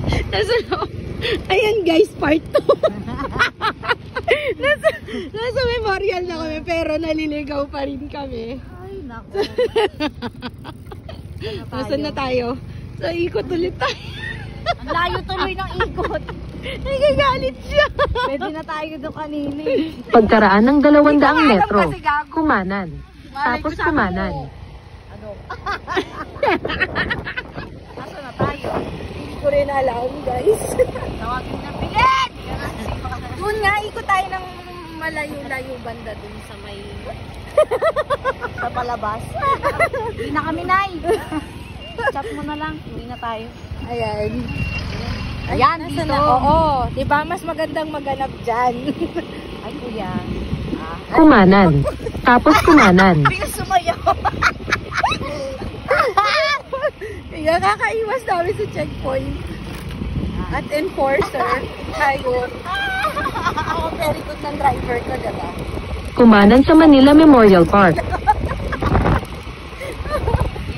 Nasa loob. Ayan guys, part 2. nasa memorial na kami, pero naliligaw pa rin kami. Ay, naku. Nasaan na tayo? So, ikot ulit tayo. Ang layo tuloy ng ikot. Nagagalit siya. Pwede na tayo doon kanina eh. Pagkaraan ng 200 Hindi ko alam metro, kasi gago. kumanan. Malay ko Tapos sa kumanan. Ano? Nasa na tayo? Hindi ko rin alam, guys. Tawagin na pilit! Doon nga, ikot tayo ng malayo-layo banda dun sa may... Sa palabas. Hindi na kami, Nay. Chat mo na lang. Hindi na tayo. Ayan. Ayan, Nasa dito. na? Oo. Diba, mas magandang maganap dyan. Ay, kuya. Kumanan. Tapos kumanan. Bilis sumayaw. Kaya kakaiwas namin sa checkpoint. At enforcer. Tayo. Ako very good ng driver ko, diba? Kumanan sa Manila Memorial Park.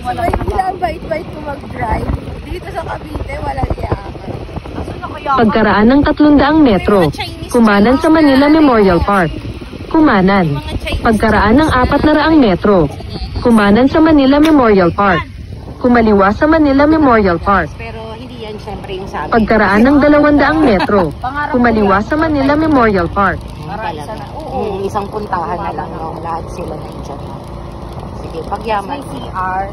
So, hindi lang bait-bait ko mag-drive. Dito sa Cavite, walang yaman. Asan na kaya? Pagkaraan ng 300 metro, kumanan sa Manila Memorial Park. Kumanan. Pagkaraan ng 400 metro, kumanan sa Manila Memorial Park. Kumaliwa sa Manila Memorial Park. Pero hindi yan syempre yung sabi. Pagkaraan ng 200 metro, kumaliwa sa Manila Memorial Park. Para isa na. Oo. Isang puntahan na lang. No? Lahat sila nandiyan. Sige, pagyaman. May CR.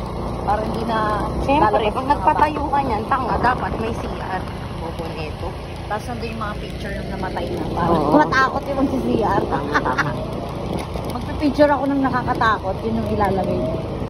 Para hindi na... Siyempre, pag nagpatayo ka niyan, tanga, dapat may CR. Bobo nito. Tapos nandun yung mga picture ng namatay na. Oo. Parang matakot yung mag-CR. Tama. Magpipicture ako ng nakakatakot. Yun yung ilalagay.